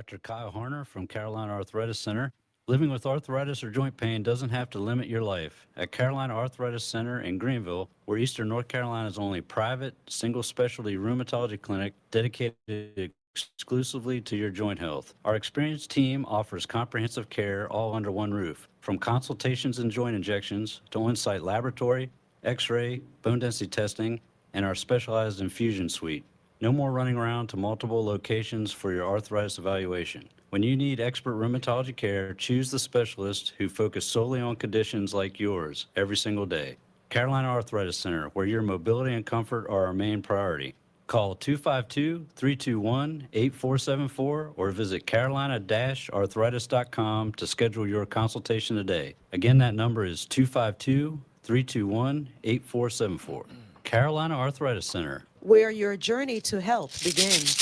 Dr. Kyle Harner from Carolina Arthritis Center. Living with arthritis or joint pain doesn't have to limit your life. At Carolina Arthritis Center in Greenville, we're Eastern North Carolina's only private, single specialty rheumatology clinic dedicated exclusively to your joint health. Our experienced team offers comprehensive care all under one roof, from consultations and joint injections to on site laboratory, x ray, bone density testing, and our specialized infusion suite. No more running around to multiple locations for your arthritis evaluation. When you need expert rheumatology care, choose the specialist who focus solely on conditions like yours every single day. Carolina Arthritis Center, where your mobility and comfort are our main priority. Call 252-321-8474 or visit carolina-arthritis.com to schedule your consultation today. Again, that number is 252-321-8474. Carolina Arthritis Center. where your journey to health begins.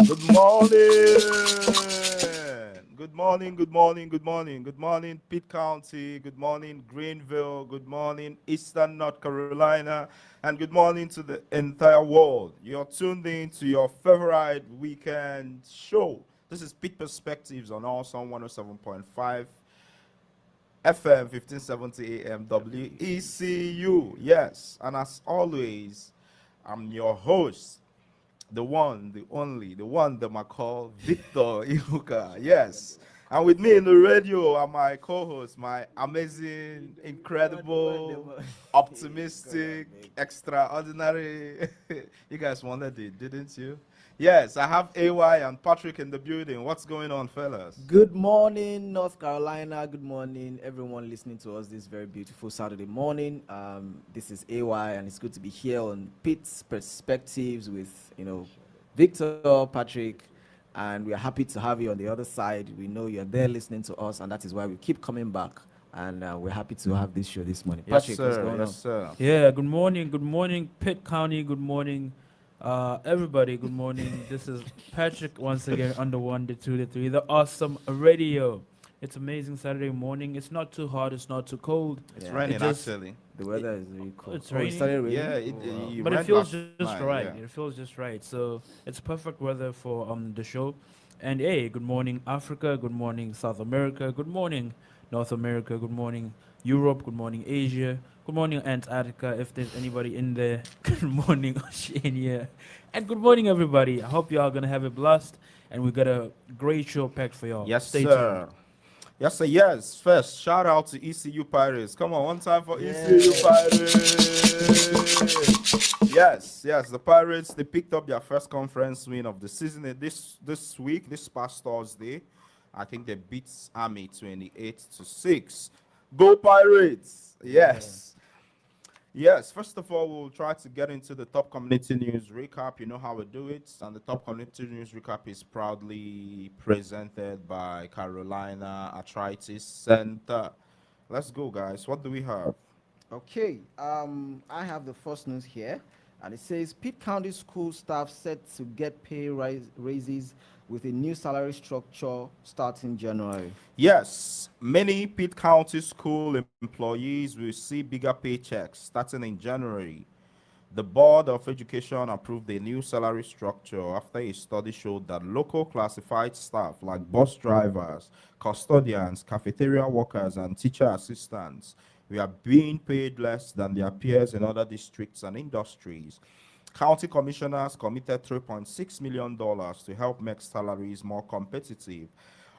Good morning. Good morning, good morning, good morning. Good morning, Pitt County. Good morning, Greenville. Good morning, Eastern North Carolina. And good morning to the entire world. You're tuned in to your favorite weekend show. This is Pitt Perspectives on Awesome 107.5 FM 1570 AM WECU. Yes, and as always, I'm your host, the one, the only, the one that I call Victor Ihuka. Yes. And with me in the radio are my co-host, my amazing, incredible, optimistic, extraordinary. You guys wanted it, didn't you? Yes, I have AY and Patrick in the building. What's going on, fellas? Good morning, North Carolina. Good morning, everyone listening to us this very beautiful Saturday morning. This is AY, and it's good to be here on Pitt's Perspectives with, Victor, Patrick, and we are happy to have you on the other side. We know you're there listening to us, and that is why we keep coming back. And we're happy to have this show this morning. Yes, Patrick, sir. what's going Yes, on? sir. Yeah, good morning, Pitt County. Good morning, everybody. Good morning. This is Patrick once again on the 1, the 2, the 3, the awesome radio. It's amazing Saturday morning. It's not too hot. It's not too cold. It's Yeah. raining, It just- actually. The weather is really cold. It's it raining? started raining? Yeah, Oh, wow. But it rained feels last just night, right. yeah. It feels just right. So it's perfect weather for the show. And hey, good morning Africa. Good morning South America. Good morning North America. Good morning Europe. Good morning Asia. Good morning Antarctica. If there's anybody in there. Good morning Oceania. And good morning everybody. I hope y'all gonna have a blast. And we got a great show packed for y'all. Yes, Stay sir. tuned. Yes, sir. Yes. First, shout out to ECU Pirates. Come on, one time for ECU Yeah. Pirates. Yes. The Pirates, they picked up their first conference win of the season this week, this past Thursday. I think they beat Army 28-6. Go Pirates! Yes. Yes, first of all, we'll try to get into the top community news recap. You know how we do it. And the top community news recap is proudly presented by Carolina Arthritis Center. Let's go, guys. What do we have? Okay, I have the first news here, and it says Pitt County school staff set to get pay raises with a new salary structure starting January. Yes, many Pitt County school employees will see bigger paychecks starting in January. The Board of Education approved a new salary structure after a study showed that local classified staff like bus drivers, custodians, cafeteria workers, and teacher assistants were being paid less than their peers in other districts and industries. County commissioners committed $3.6 million to help make salaries more competitive.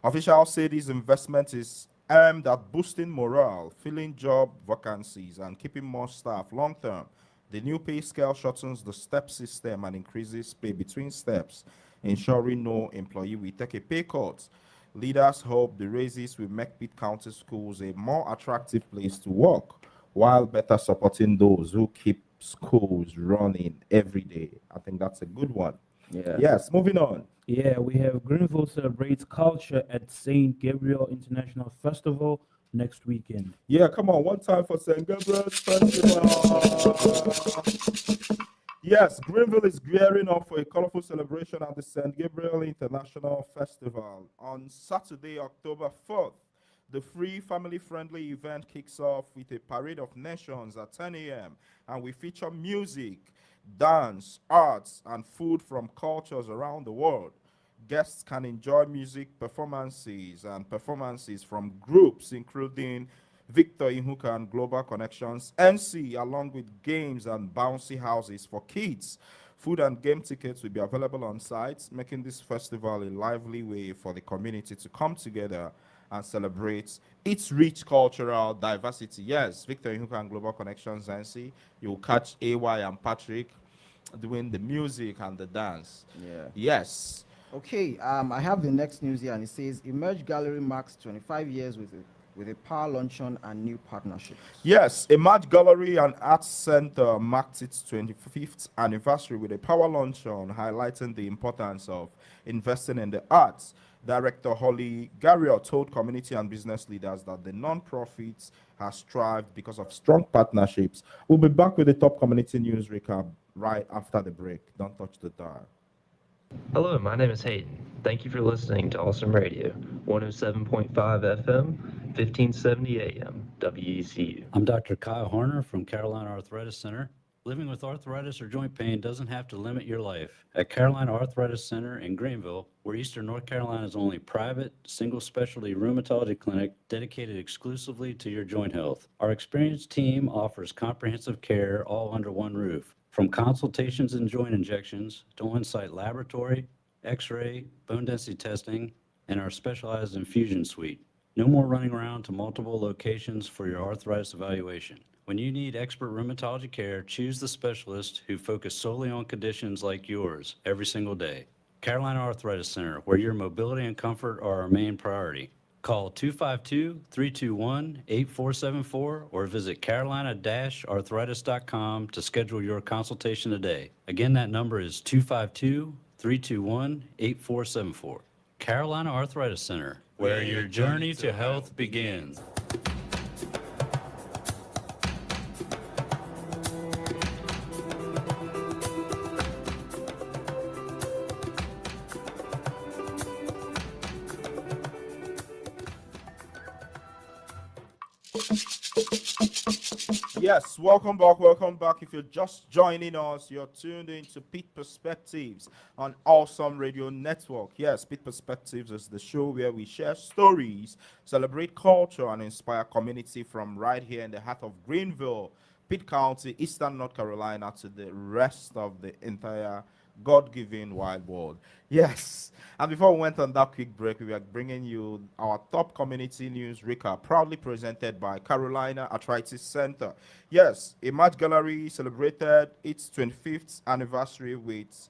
Officials say this investment is aimed at boosting morale, filling job vacancies, and keeping more staff long term. The new pay scale shortens the step system and increases pay between steps, ensuring no employee will take a pay cut. Leaders hope the raises will make Pitt County schools a more attractive place to work, while better supporting those who keep schools running every day. I think that's a good one. Yeah. Yes, moving on. Yeah, we have Greenville celebrates culture at St. Gabriel International Festival next weekend. Yeah, come on, one time for St. Gabriel's Festival. Yes, Greenville is gearing up for a colorful celebration at the St. Gabriel International Festival. On Saturday, October 4th, the free family-friendly event kicks off with a parade of nations at 10 a.m. and we feature music, dance, arts, and food from cultures around the world. Guests can enjoy music performances from groups including Victor Ihuka and Global Connections NC, along with games and bouncy houses for kids. Food and game tickets will be available on site, making this festival a lively way for the community to come together and celebrate its rich cultural diversity. Yes, Victor Ihuka and Global Connections NC. You'll catch AY and Patrick doing the music and the dance. Yeah. Yes. Okay, I have the next news here, and it says Emerge Gallery marks 25 years with a power luncheon and new partnerships. Yes, Emerge Gallery and Arts Center marked its 25th anniversary with a power luncheon highlighting the importance of investing in the arts. Director Holly Garriott told community and business leaders that the non-profits has thrived because of strong partnerships. We'll be back with the top community news recap right after the break. Don't touch the dial. Hello, my name is Hayden. Thank you for listening to Awesome Radio, 107.5 FM, 1570 AM, WECU. I'm Dr. Kyle Horner from Carolina Arthritis Center. Living with arthritis or joint pain doesn't have to limit your life. At Carolina Arthritis Center in Greenville, we're Eastern North Carolina's only private, single specialty rheumatology clinic dedicated exclusively to your joint health. Our experienced team offers comprehensive care all under one roof. From consultations and joint injections to on-site laboratory, x-ray, bone density testing, and our specialized infusion suite. No more running around to multiple locations for your arthritis evaluation. When you need expert rheumatology care, choose the specialist who focus solely on conditions like yours every single day. Carolina Arthritis Center, where your mobility and comfort are our main priority. Call 252-321-8474 or visit carolina-arthritis.com to schedule your consultation today. Again, that number is 252-321-8474. Carolina Arthritis Center, where your journey to health begins. Yes, welcome back, welcome back. If you're just joining us, you're tuned in to Pitt Perspectives on Awesome Radio Network. Yes, Pitt Perspectives is the show where we share stories, celebrate culture, and inspire community from right here in the heart of Greenville, Pitt County, Eastern North Carolina, to the rest of the entire God-given wide world. Yes. And before we went on that quick break, we are bringing you our top community news recap, proudly presented by Carolina Arthritis Center. Yes, Emerge Gallery celebrated its 25th anniversary with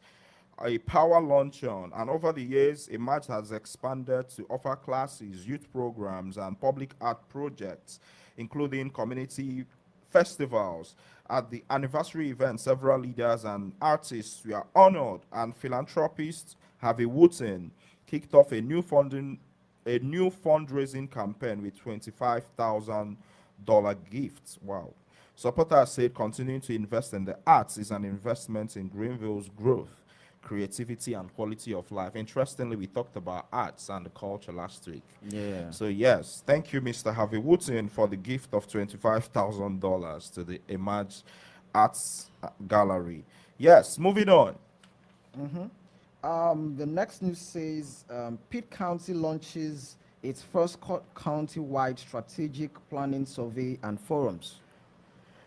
a power luncheon, and over the years, Emerge has expanded to offer classes, youth programs, and public art projects, including community festivals. At the anniversary event, several leaders and artists were honored, and philanthropist Harvey Wooten kicked off a new fundraising campaign with $25,000 gifts. Wow. Supporters said continuing to invest in the arts is an investment in Greenville's growth, creativity, and quality of life. Interestingly, we talked about arts and the culture last week. Yeah. So yes, thank you, Mr. Harvey Wooten, for the gift of $25,000 to the Emerge Arts Gallery. Yes, moving on. The next news says Pitt County launches its first county-wide strategic planning survey and forums.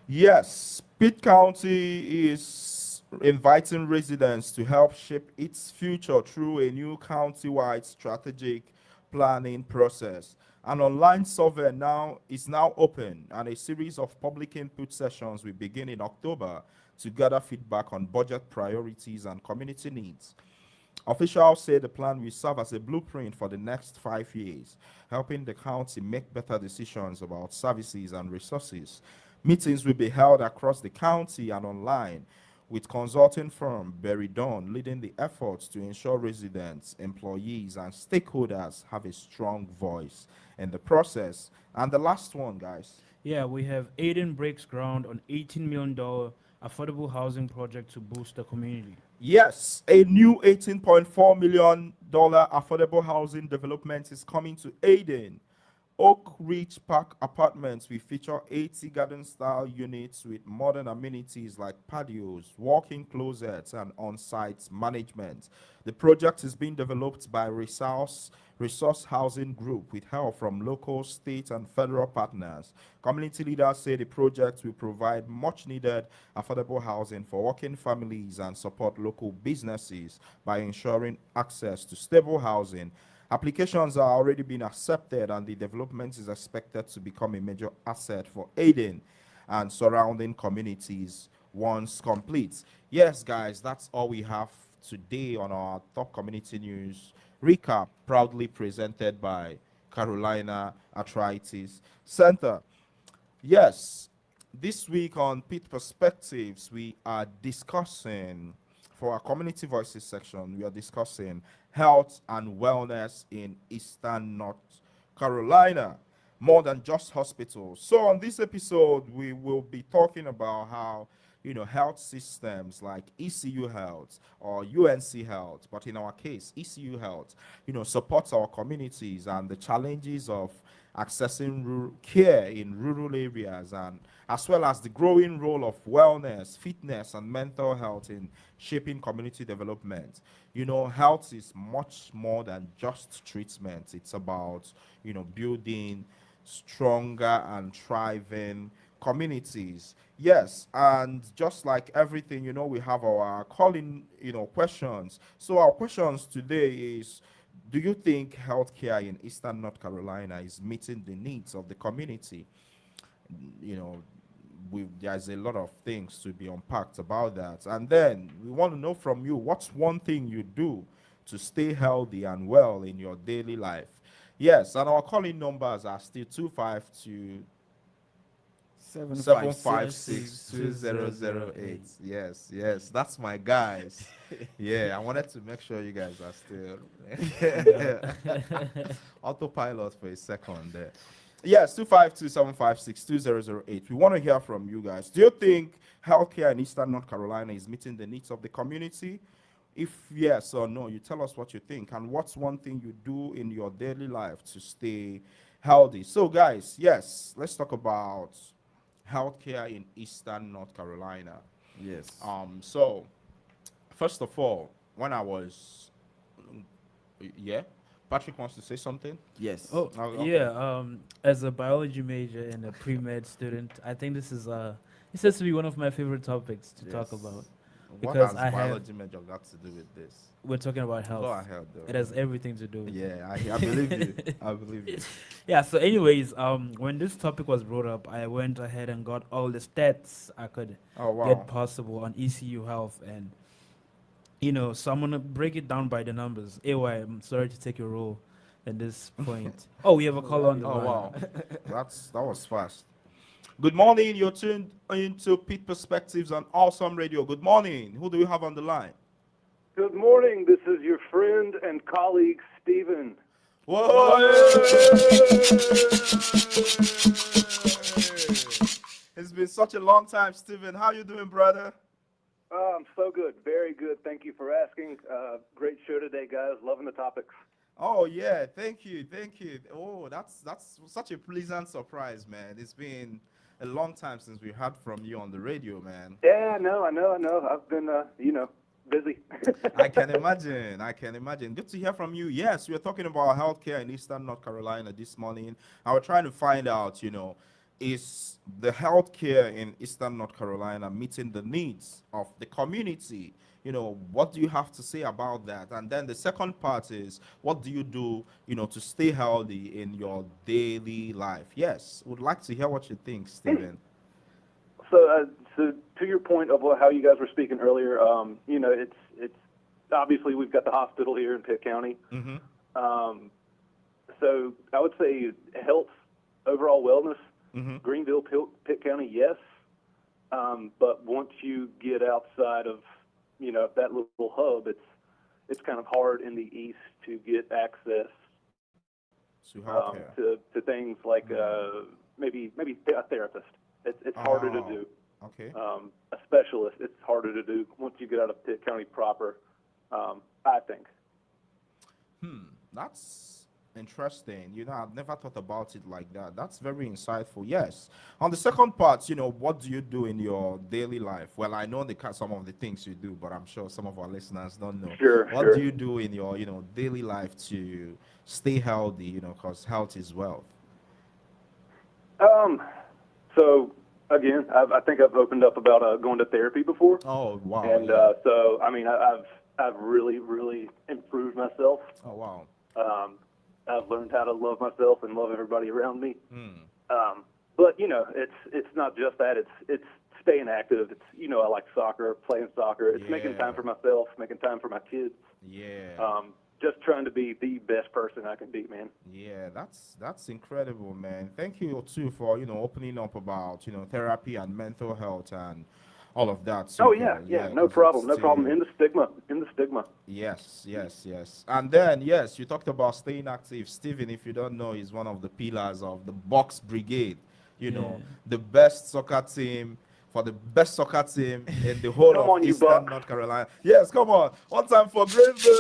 Yes, Pitt County is inviting residents to help shape its future through a new county-wide strategic planning process. An online survey is now open, and a series of public input sessions will begin in October to gather feedback on budget priorities and community needs. Officials say the plan will serve as a blueprint for the next 5 years, helping the county make better decisions about services and resources. Meetings will be held across the county and online, with consulting firm Beridon leading the efforts to ensure residents, employees, and stakeholders have a strong voice in the process. And the last one, guys. Yeah, we have Aiden breaks ground on $18 million affordable housing project to boost the community. Yes, a new $18.4 million affordable housing development is coming to Aden, Oak Ridge Park Apartments will feature 80 garden-style units with modern amenities like patios, walk-in closets, and on-site management. The project is being developed by Resource Housing Group with help from local, state, and federal partners. Community leaders say the project will provide much-needed affordable housing for working families and support local businesses by ensuring access to stable housing. Applications are already being accepted, and the development is expected to become a major asset for Aden and surrounding communities once complete. Yes, guys, that's all we have today on our top community news recap, proudly presented by Carolina Arthritis Center. Yes, this week on Pitt Perspectives, we are discussing, for our Community Voices section, we are discussing health and wellness in Eastern North Carolina, more than just hospitals. So, on this episode, we will be talking about how health systems like ECU Health or UNC Health, but in our case, ECU Health, supports our communities and the challenges of accessing care in rural areas, and as well as the growing role of wellness, fitness, and mental health in shaping community development. Health is much more than just treatment. It's about, building stronger and thriving communities. Yes, and just like everything, we have our calling, questions. So our questions today is, do you think healthcare in Eastern North Carolina is meeting the needs of the community? You know, there's a lot of things to be unpacked about that. And then we want to know from you, what's one thing you do to stay healthy and well in your daily life? Yes, and our calling numbers are still 252 756 2008. Yes, that's my guys. Yeah, I wanted to make sure you guys are still autopilot for a second there. Yes, 252 756 2008. We want to hear from you guys. Do you think healthcare in Eastern North Carolina is meeting the needs of the community? If yes or no, you tell us what you think, and what's one thing you do in your daily life to stay healthy. So, guys, yes, let's talk about healthcare in Eastern North Carolina. Yes. So first of all, when I was, yeah, Patrick wants to say something. Yes. Oh, Okay. yeah. As a biology major and a pre-med student, I think this has to be one of my favorite topics to talk Yes. about. What Because has I have- biology major got to do with this? We're talking about health. Go ahead, though. It has everything to do with it. Yeah, I believe you. I believe you. Yeah, so anyways, when this topic was brought up, I went ahead and got all the stats I could Oh wow. get possible on ECU Health, and so I'm gonna break it down by the numbers. AY, I'm sorry to take your role at this point. Oh, we have a call on the Oh line. wow. That was fast. Good morning. You're tuned into Pitt Perspectives on Awesome Radio. Good morning. Who do we have on the line? Good morning. This is your friend and colleague, Stephen. Whoa! It's been such a long time, Stephen. How you doing, brother? I'm so good. Very good. Thank you for asking. Great show today, guys. Loving the topics. Oh yeah, thank you. Oh, that's such a pleasant surprise, man. It's been a long time since we heard from you on the radio, man. Yeah, I know. I've been, busy. I can imagine. Good to hear from you. Yes, we're talking about healthcare in Eastern North Carolina this morning. I was trying to find out, is the healthcare in Eastern North Carolina meeting the needs of the community? What do you have to say about that? And then the second part is, what do you do, to stay healthy in your daily life? Yes, would like to hear what you think, Stephen. So to your point of how you guys were speaking earlier, it's obviously we've got the hospital here in Pitt County. Mm-hmm. So I would say health, overall wellness, Mm-hmm. Greenville, Pitt County, yes. But once you get outside of, that little hub, it's kind of hard in the east to get access To healthcare. to things like maybe a therapist. It's harder to Oh. do. Okay. A specialist, it's harder to do once you get out of Pitt County proper. I think. That's Interesting. I've never thought about it like that. That's very insightful. Yes. On the second part, what do you do in your daily life? Well, I know some of the things you do, but I'm sure some of our listeners don't know. Sure, What do sure. you do in your, daily life to stay healthy? Because health is wealth. Um, so again, I think I've opened up about going to therapy before, Oh wow. and Yeah. so I mean, I've really really improved myself. Oh wow. I've learned how to love myself and love everybody around me. Hmm. But it's not just that. It's staying active. It's I like soccer, playing soccer. It's making Yeah. time for myself, making time for my kids. Yeah. Just trying to be the best person I can be, man. Yeah, that's incredible, man. Thank you too for opening up about therapy and mental health and all of that too. Oh yeah, yeah, no 'Cause it's problem, no problem. still In the stigma. yes, yes, yes. And then yes, you talked about staying active. Steven, if you don't know, is one of the pillars of the Box Brigade. Yeah. The best soccer team for the best soccer team in the whole Come of on, you Eastern Bucks. North Carolina. Yes, come on. One time for Greenville.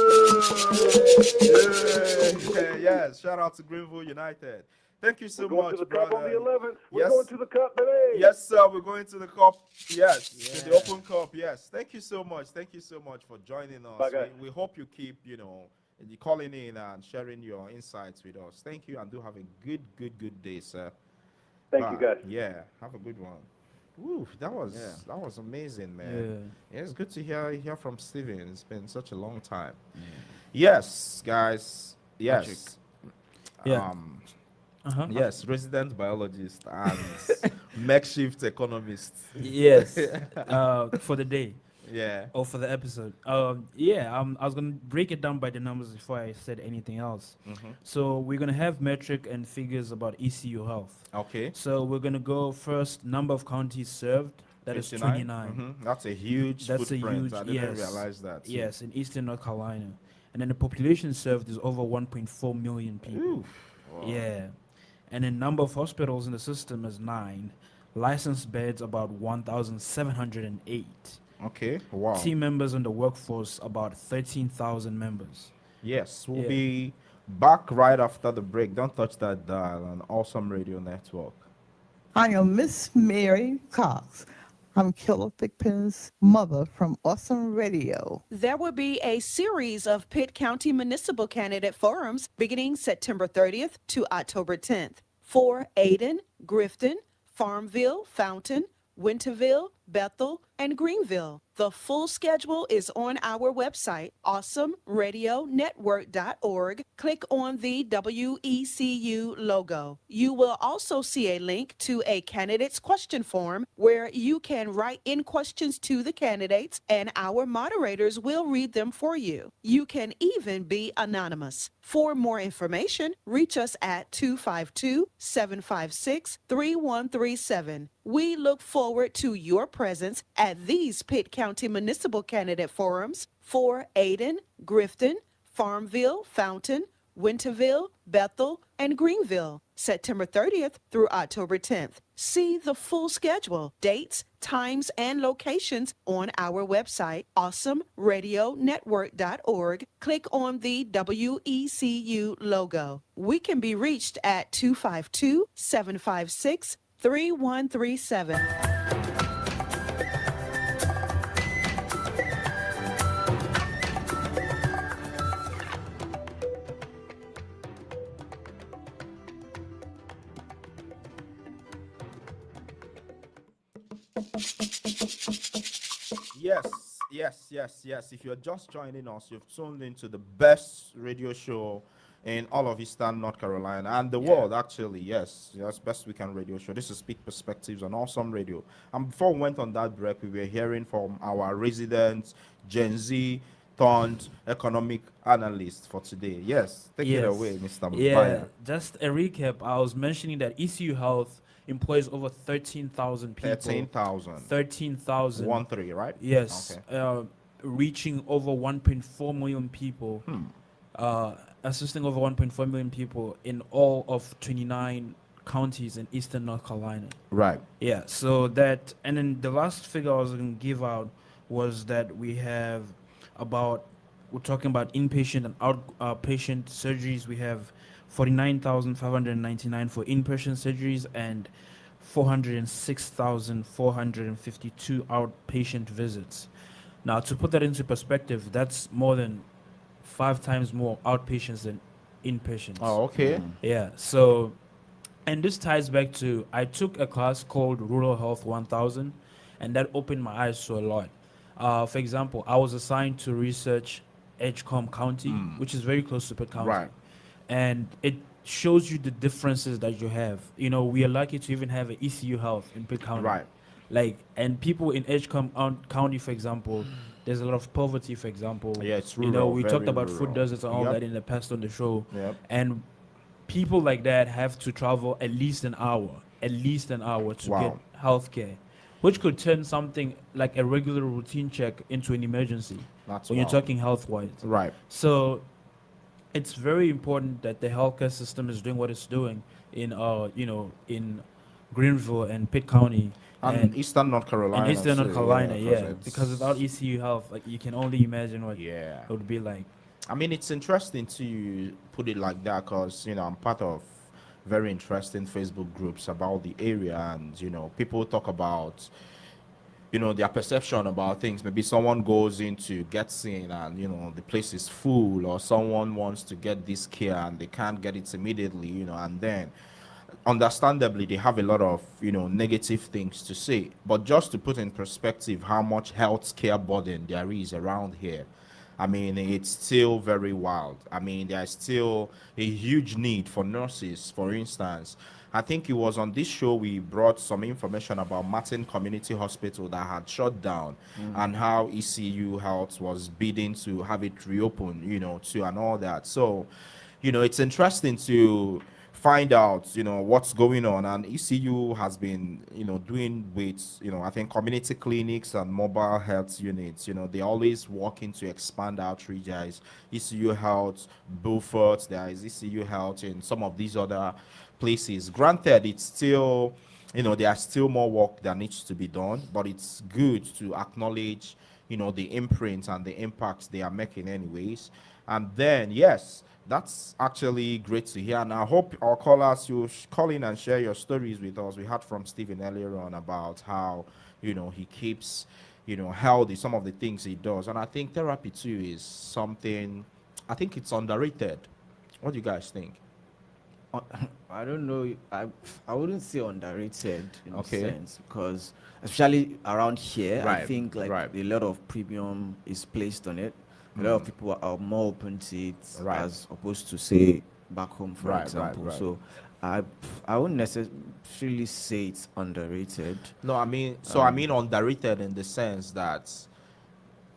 Yeah. Yes, shout out to Greenville United. Thank you so We're going much, to the Cup on brother. the 11th. We're Yes. going to the Cup, baby. Yes, sir. We're going to the cup. Yes, to the Yeah. Open Cup. Yes. Thank you so much. Thank you so much for joining us. Bye, guys. We hope you keep, you calling in and sharing your insights with us. Thank you, and do have a good day, sir. Thank you, Bye. guys. Yeah. Have a good one. Woo, that was amazing, man. Yeah, it's good to hear from Steven. It's been such a long time. Yes, guys. Yes. Yeah. Um. Uh-huh. Yes, resident biologist and makeshift economist. Yes. For the day Yeah. or for the episode. I was gonna break it down by the numbers before I said anything else. Mm-hmm. So we're gonna have metric and figures about ECU health. Okay. So we're gonna go first number of counties served. That is 29. Mm-hmm. That's a huge That's a footprint. huge I didn't realize that. too. Yes, in Eastern North Carolina, and then the population served is over 1.4 million people. Oof. Wow. Yeah, and then number of hospitals in the system is 9. Licensed beds about 1,708. Okay. Wow. Team members in the workforce about 13,000 members. Yes, we'll Yeah. be back right after the break. Don't touch that dial on Awesome Radio Network. I am Miss Mary Cox. I'm Killer Thigpen's mother from Awesome Radio. There will be a series of Pitt County Municipal Candidate Forums beginning September 30th to October 10th for Ayden, Grifton, Farmville, Fountain, Winterville, Bethel, and Greenville. The full schedule is on our website, awesomeradionetwork.org. Click on the WECU logo. You will also see a link to a candidate's question form where you can write in questions to the candidates and our moderators will read them for you. You can even be anonymous. For more information, reach us at 252-756-3137. We look forward to your presence at these Pitt County Municipal Candidate Forums for Ayden, Grifton, Farmville, Fountain, Winterville, Bethel, and Greenville, September 30th through October 10th. See the full schedule, dates, times, and locations on our website, awesomeradionetwork.org. Click on the WECU logo. We can be reached at 252-756-3137. Yes. If you're just joining us, you've tuned into the best radio show in all of Eastern North Carolina and the world, actually. Yes, best weekend radio show. This is Speak Perspectives on Awesome Radio. And before we went on that break, we were hearing from our resident Gen Z turned economic analyst for today. Yes, take it away, Mr. Yeah, Mbaya. just a recap. I was mentioning that ECU Health employs over 13,000 people. 13,000. 13,000. 1-3, right? Yes. Okay. Reaching over 1.4 million people. Assisting over 1.4 million people in all of 29 counties in Eastern North Carolina. Right. Yeah, so that, and then the last figure I was going to give out was that we're talking about inpatient and outpatient surgeries. We have 49,599 for inpatient surgeries, and 406,452 outpatient visits. Now, to put that into perspective, that's more than 5 times more outpatients than inpatients. Oh, okay. Yeah. So, and this ties back to I took a class called Rural Health 1000, and that opened my eyes to a lot. For example, I was assigned to research Edgecombe County, which is very close to Pitt County, Right. and it shows you the differences that you have. You know, we are lucky to even have an ECU Health in Pitt County. Right. Like, and people in Edgecombe County, for example, there's a lot of poverty, for example. Yeah, it's You know, rural, we very talked about food rural. deserts and all Yep. that in the past on the show. Yep. And people like that have to travel at least an hour to Wow. get healthcare, which could turn something like a regular routine check into an emergency That's when you're wild. talking health wise. Right. So it's very important that the healthcare system is doing what it's doing in in Greenville and Pitt County And Eastern North Carolina. and Eastern North too, Carolina, 'cause yeah. it's- Because without ECU Health, like you can only imagine what Yeah. it would be like. I mean, it's interesting to put it like that because, I'm part of very interesting Facebook groups about the area, and, people talk about, their perception about things. Maybe someone goes in to get seen and, the place is full, or someone wants to get this care and they can't get it immediately, and then understandably they have a lot of negative things to say. But just to put in perspective how much healthcare burden there is around here, I mean, it's still very wild. I mean, there's still a huge need for nurses. For instance, I think it was on this show we brought some information about Martin Community Hospital that had shut down, and how ECU Health was bidding to have it reopened, to and all that. So, it's interesting to find out what's going on. And ECU has been doing with I think community clinics and mobile health units. They're always working to expand outreach. There is ECU Health Beaufort, there is ECU Health in some of these other places. Granted, it's still there's still more work that needs to be done, but it's good to acknowledge the imprint and the impacts they are making anyways. And then, yes, that's actually great to hear. And I hope our callers, you call in and share your stories with us. We heard from Stephen earlier on about how, he keeps, healthy, some of the things he does. And I think therapy too is something, I think it's underrated. What do you guys think? I don't know. I wouldn't say underrated in Okay. a sense, because especially around here, I Right, think like right. a lot of premium is placed on it. A lot of people are more open to it Right. as opposed to say back home, for Right, right, example. right. So I wouldn't necessarily say it's underrated. No, I mean, I mean underrated in the sense that,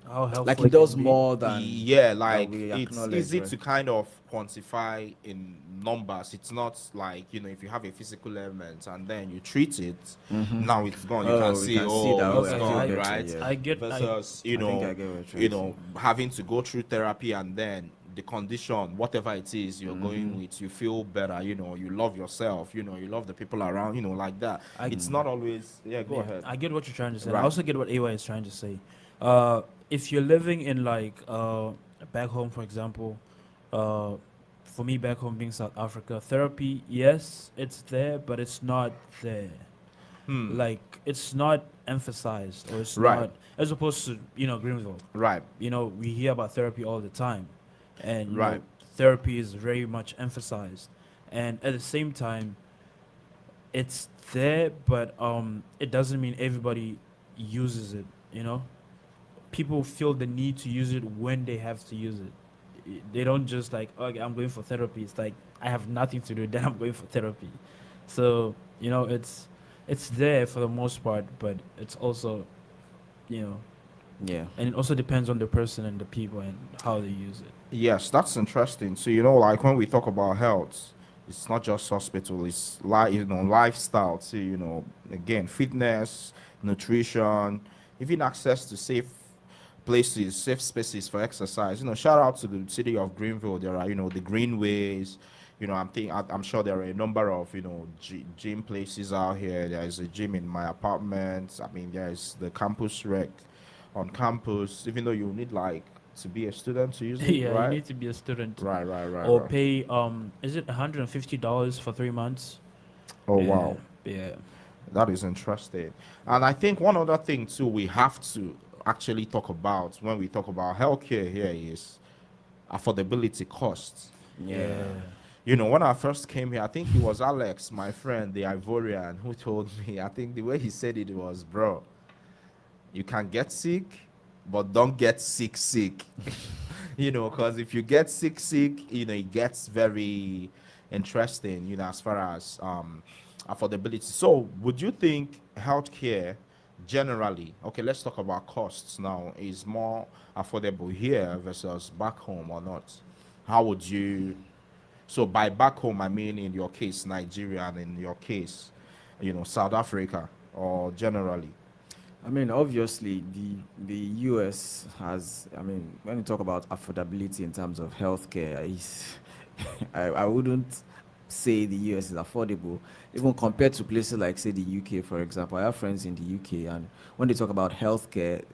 How helpful Like it it does can be. more than yeah, like we it's acknowledge, easy right? to kind of quantify in numbers. It's not like if you have a physical element and then you treat it, now it's gone. You Oh, can we see, can see that, it's okay, gone, I- right? yeah. I get Versus I think I get what you're trying to having to go through therapy and then the condition, whatever it is you're going with, you feel better. You love yourself. You love the people around. Like that. It's not always. Yeah, go ahead. I get what you're trying to say. Right. I also get what AY is trying to say. If you're living in like back home, for example, for me back home being South Africa, therapy, yes, it's there, but it's not there. Like it's not emphasized, or it's Right. not as opposed to Greenville. Right. We hear about therapy all the time, and Right. therapy is very much emphasized, and at the same time, it's there, but it doesn't mean everybody uses it. People feel the need to use it when they have to use it. They don't just like, okay, I'm going for therapy. It's like I have nothing to do, then I'm going for therapy. So it's there for the most part, but it's also, yeah. and it also depends on the person and the people and how they use it. Yes, that's interesting. So like when we talk about health, it's not just hospital. It's lifestyle too. Again, fitness, nutrition, even access to safe places, safe spaces for exercise. Shout out to the city of Greenville. There are the greenways. I'm sure there are a number of gym places out here. There is a gym in my apartment. I mean, there is the campus rec on campus. Even though you need like to be a student to use it, Yeah, you right? need to be a student or Right. pay is it $150 for 3 months? Oh Yeah, wow, yeah. that is interesting. And I think one other thing too we have to actually talk about when we talk about healthcare here is affordability costs. Yeah. You know, when I first came here, I think it was Alex, my friend, the Ivorian, who told me, I think the way he said it was, bro, you can get sick, but don't get sick. You know, because if you get sick, you know, it gets very interesting, you know, as far as affordability. So, would you think healthcare generally, okay, let's talk about costs now, is more affordable here versus back home or not? How would you? So, by back home, I mean in your case, Nigeria, and in your case, you know, South Africa, or generally. I mean, obviously, the US has. I mean, when you talk about affordability in terms of healthcare, is I wouldn't say the US is affordable, even compared to places like, say, the UK, for example. I have friends in the UK, and when they talk about healthcare,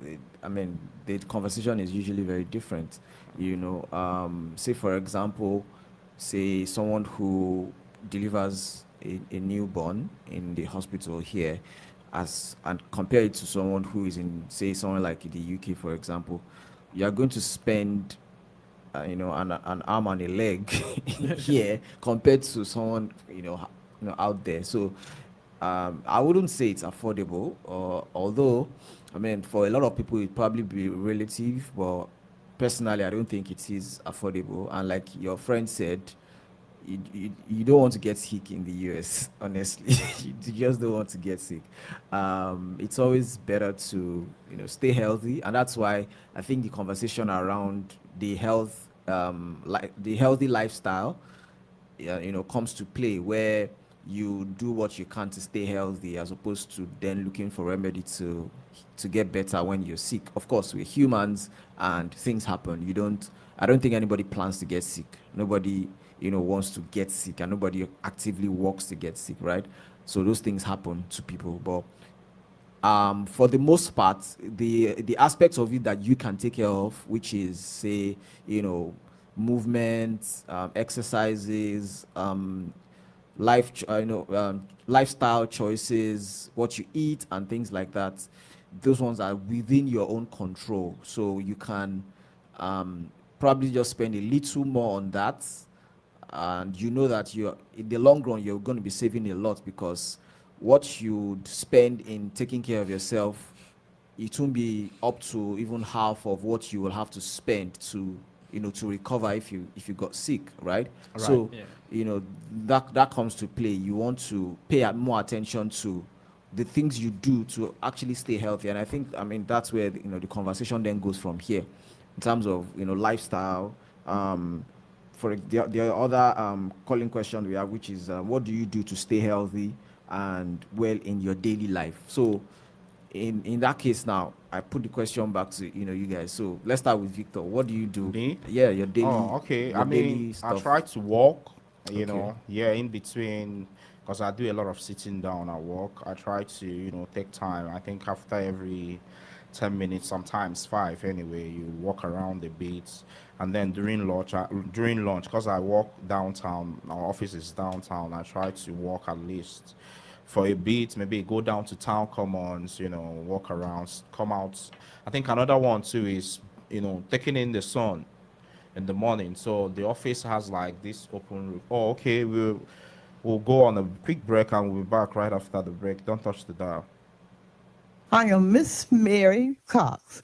I mean, the conversation is usually very different. You know, say, for example, say someone who delivers a newborn in the hospital here, as and compare it to someone who is in, say, somewhere like the UK, for example, you are going to spend an arm and a leg here compared to someone out there. So I wouldn't say it's affordable, although I mean for a lot of people it probably be relative, but personally I don't think it is affordable. And like your friend said, you don't want to get sick in the US, honestly. You just don't want to get sick. It's always better to stay healthy, and that's why I think the conversation around the health, like the healthy lifestyle, comes to play, where you do what you can to stay healthy as opposed to then looking for remedy to get better when you're sick. Of course, we're humans and things happen. I don't think anybody plans to get sick. Nobody, wants to get sick, and nobody actively works to get sick, right? So those things happen to people. But for the most part, the aspects of it that you can take care of, which is, say, movement, exercises, lifestyle choices, what you eat, and things like that. Those ones are within your own control, so you can probably just spend a little more on that, and you know that you're in the long run you're going to be saving a lot, because what you spend in taking care of yourself, it won't be up to even half of what you will have to spend to recover if you got sick, right? So Yeah. that comes to play. You want to pay more attention to the things you do to actually stay healthy. And I mean that's where the conversation then goes from here, in terms of lifestyle. For the other calling question we have, which is what do you do to stay healthy and well in your daily life? So in that case, now I put the question back to you guys. So let's start with Victor. What do you do? Me? Yeah, your daily. Oh, okay. Your I daily mean, I stuff. try to walk, Okay. yeah, in between, because I do a lot of sitting down at work. I try to, take time. I think after every 10 minutes, sometimes five anyway, you walk around a bit. And then during lunch, because I work downtown, our office is downtown, I try to walk at least for a bit, maybe go down to town commons, walk around, come out. I think another one too is, taking in the sun in the morning. So the office has like this open roof. Oh, okay. We'll go on a quick break and we'll be back right after the break. Don't touch the dial. I am Miss Mary Cox.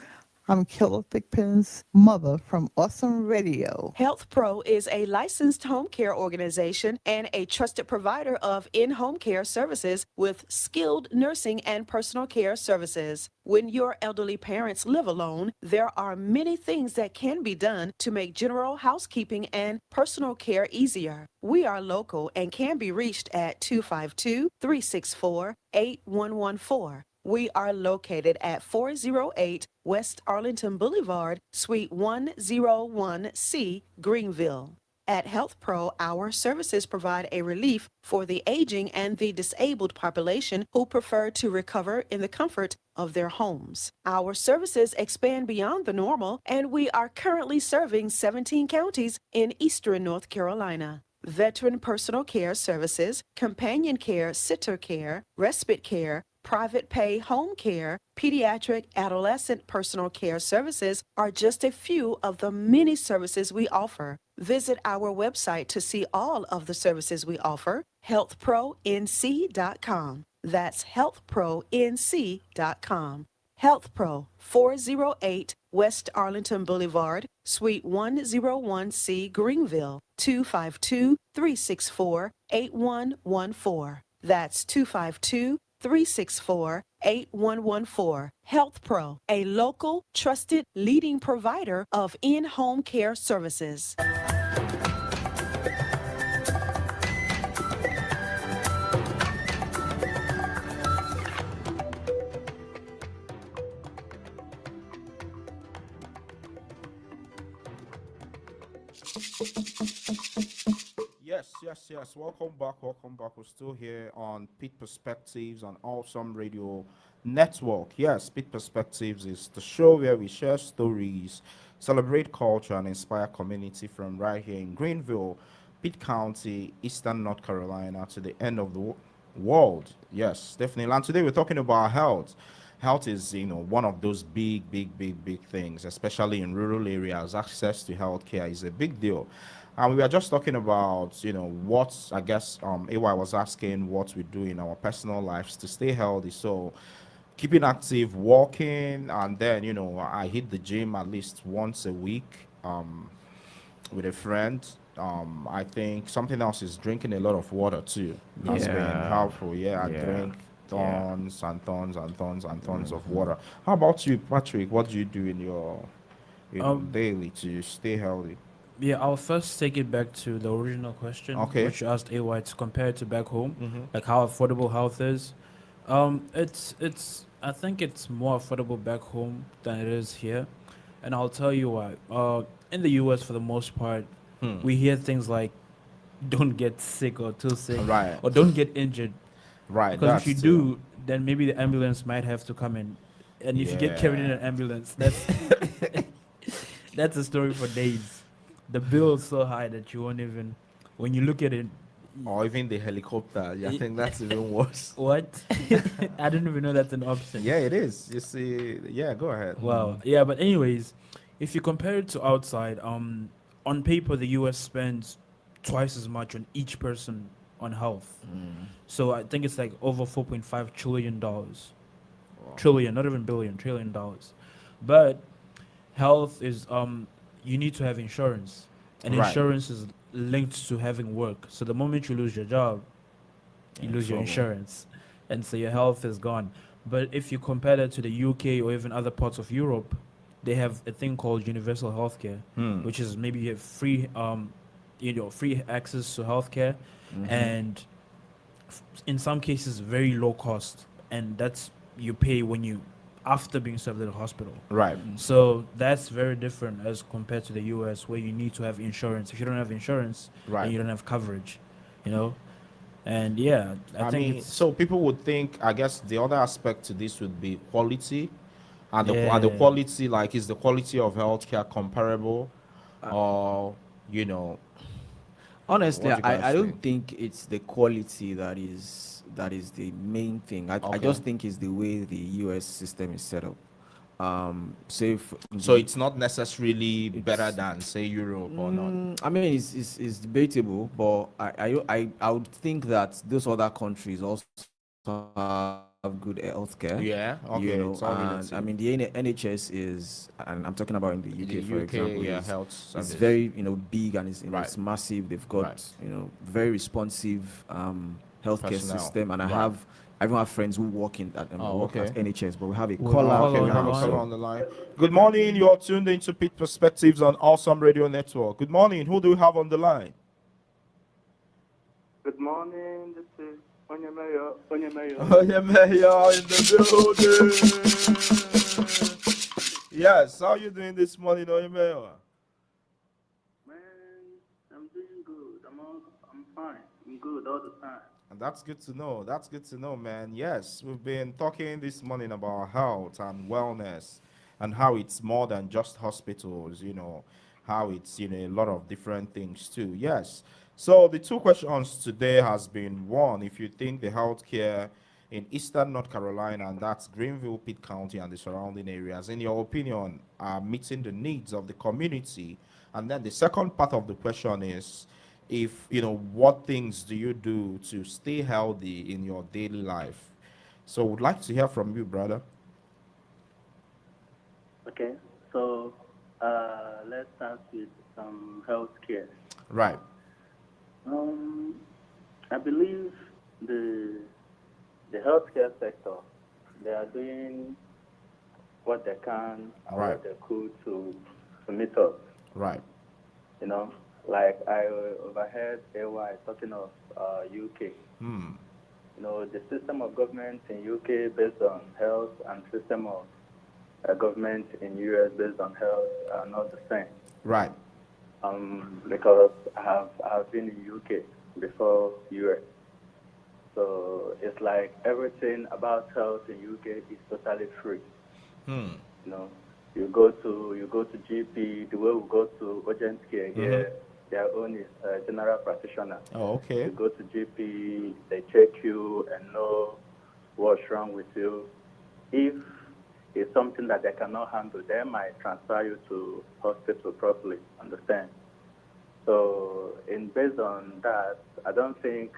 I'm Killer Thigpen's mother from Awesome Radio. Health Pro is a licensed home care organization and a trusted provider of in-home care services with skilled nursing and personal care services. When your elderly parents live alone, there are many things that can be done to make general housekeeping and personal care easier. We are local and can be reached at 252-364-8114. We are located at 408 West Arlington Boulevard, Suite 101C, Greenville. At Health Pro, our services provide a relief for the aging and the disabled population who prefer to recover in the comfort of their homes. Our services expand beyond the normal, and we are currently serving 17 counties in eastern North Carolina. Veteran personal care services, companion care, sitter care, respite care, private pay home care, pediatric adolescent personal care services are just a few of the many services we offer. Visit our website to see all of the services we offer, healthpronc.com. That's healthpronc.com. Health Pro, 408 West Arlington Boulevard, Suite 101C, Greenville, 252-364-8114. That's 252-364-8114. Health Pro, a local, trusted, leading provider of in-home care services. Yes. Welcome back. We're still here on Pitt Perspectives on Awesome Radio Network. Yes, Pitt Perspectives is the show where we share stories, celebrate culture, and inspire community from right here in Greenville, Pitt County, Eastern North Carolina, to the end of the world. Yes, definitely. And today we're talking about health. Health is, one of those big things, especially in rural areas. Access to healthcare is a big deal. And we were just talking about, what I guess AY was asking what we do in our personal lives to stay healthy. So keeping active, walking, and then, I hit the gym at least once a week with a friend. I think something else is drinking a lot of water too. Has been helpful. I drink tons and tons and tons and tons of water. How about you, Patrick? What do you do in your daily to stay healthy? Yeah, I'll first take it back to the original question, Okay. which you asked AY to compare it to back home, Mhm. like how affordable health is. It's I think it's more affordable back home than it is here, and I'll tell you why. In the U.S. for the most part, we hear things like, "Don't get sick or too sick," Right. or "Don't get injured," Right. because if you that's, do, then maybe the ambulance might have to come in, and if you get carried in an ambulance, that's that's a story for days. The bill is so high that you won't even, when you look at it, or even the helicopter. I think that's even worse. what? I didn't even know that's an option. Yeah, it is. You see, go ahead. Wow. Yeah, but anyways, if you compare it to outside, on paper the US spends twice as much on each person on health. So I think it's like over $4.5 trillion. Trillion, not even billion, $1 trillion. But health is you need to have insurance. And Right. insurance is linked to having work. So the moment you lose your job, you lose your trouble. insurance. And so your health is gone. But if you compare that to the UK or even other parts of Europe, they have a thing called universal healthcare, which is maybe you have free free access to healthcare and in some cases very low cost, and that's you pay when you after being served at the hospital. Right. So that's very different as compared to the US, where you need to have insurance. If you don't have insurance, Right. then you don't have coverage, And yeah, I think mean, it's, so people would think, I guess the other aspect to this would be quality. And the Yeah. quality, like, is the quality of healthcare comparable? Or, Honestly, What do you guys I don't think it's the quality that is the main thing. I Okay. just think it's the way the US system is set up. So if so it's not necessarily better than, say, Europe or not? I mean, it's debatable, but I would think that those other countries also have good healthcare. Yeah, okay, it's all and, relative. I mean, the NHS is, and I'm talking about in the UK, for example, yeah, is- health it's service. very big and it's, Right. it's massive. They've got Right. very responsive healthcare Personnel. system, and Right. I even have friends who work work at okay. NHS, but we have a Well, caller. Caller Okay, we on have the a line. caller on the line. Good morning. You're tuned into Pitt Perspectives on Awesome Radio Network. Good morning. Who do we have on the line? Good morning. This is Onyemeyo. Mayor in the building. Yes, how are you doing this morning, Mayor? Man, I'm doing fine. I'm good all the time. And that's good to know. That's good to know, man. Yes, we've been talking this morning about health and wellness and how it's more than just hospitals, how it's, a lot of different things too. Yes. So the two questions today has been one, if you think the healthcare in eastern North Carolina, and that's Greenville, Pitt County, and the surrounding areas, in your opinion, are meeting the needs of the community. And then the second part of the question is, if what things do you do to stay healthy in your daily life? So would like to hear from you, brother. Okay, so let's start with some healthcare. Right. I believe the healthcare sector, they are doing what they can and Right. what they could to meet us. Right. Like I overheard AY talking of UK. Hmm. The system of government in UK based on health and system of government in US based on health are not the same. Right. Because I have been in UK before US. So it's like everything about health in UK is totally free. Hmm. You go to GP, the way we go to urgent care here, their own is general practitioner. Oh, okay. You go to GP, they check you and know what's wrong with you. If it's something that they cannot handle, they might transfer you to hospital properly, understand? So based on that, I don't think,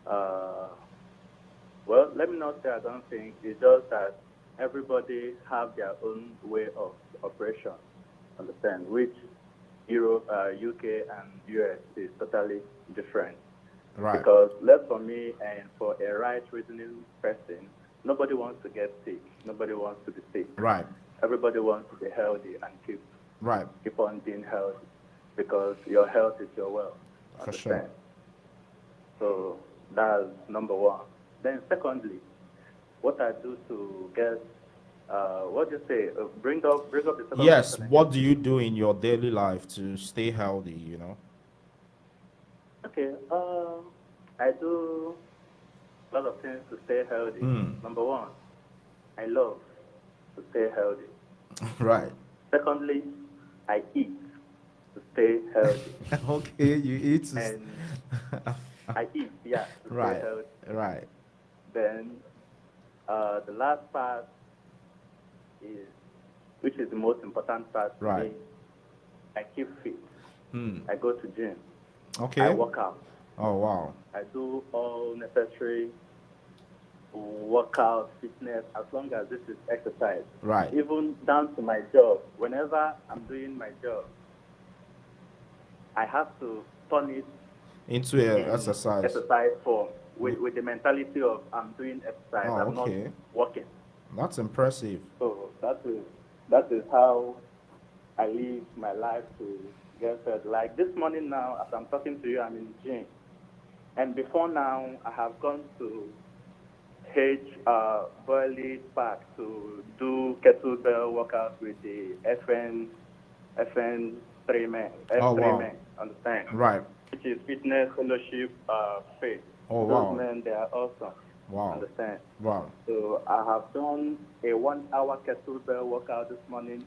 well, let me not say I don't think, it's just that everybody have their own way of operation, understand, which Europe, UK, and US is totally different. Right. Because left for me and for a right reasoning person, nobody wants to get sick. Nobody wants to be sick. Right. Everybody wants to be healthy and keep on being healthy, because your health is your wealth. For sure. Understand? So that's number one. Then secondly, what I do to get, what do you say? Bring up the second Yes. question What again. do you do in your daily life to stay healthy? Okay. I do a lot of things to stay healthy. Number one, I love to stay healthy. Right. Secondly, I eat to stay healthy. Okay. You eat. And I eat, yeah, to Right. stay healthy. Right. Then the last part is, which is the most important part to Right. me, I keep fit. Hmm. I go to gym. Okay. I work out. Oh, wow. I do all necessary workout, fitness, as long as this is exercise. Right. Even down to my job. Whenever I'm doing my job, I have to turn it Into in a exercise. exercise form with the mentality of I'm doing exercise, Oh, I'm okay. not working. That's impressive. So that is how I live my life to get fed. Like this morning now, as I'm talking to you, I'm in the gym. And before now, I have gone to Burley Park to do kettlebell workouts with the FN 3 men, Oh, F3 wow. men, understand? Right. Which is fitness fellowship faith. Oh, Those wow. men, they are awesome. Wow. Understand? Wow. So I have done a 1 hour kettlebell workout this morning.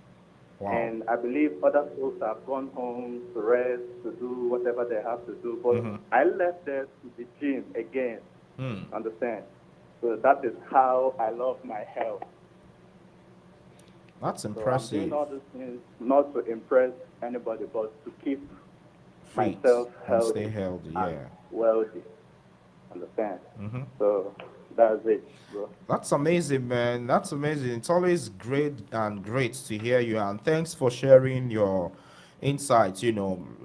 Wow. And I believe other folks have gone home to rest, to do whatever they have to do. But I left there to the gym again. Understand? So that is how I love my health. That's So I'm impressive. doing all these things not to impress anybody, but to keep Fit myself and stay healthy healthy. and Yeah. wealthy. Understand? So that's it, bro. That's amazing, man. That's amazing. It's always great to hear you. And thanks for sharing your insights,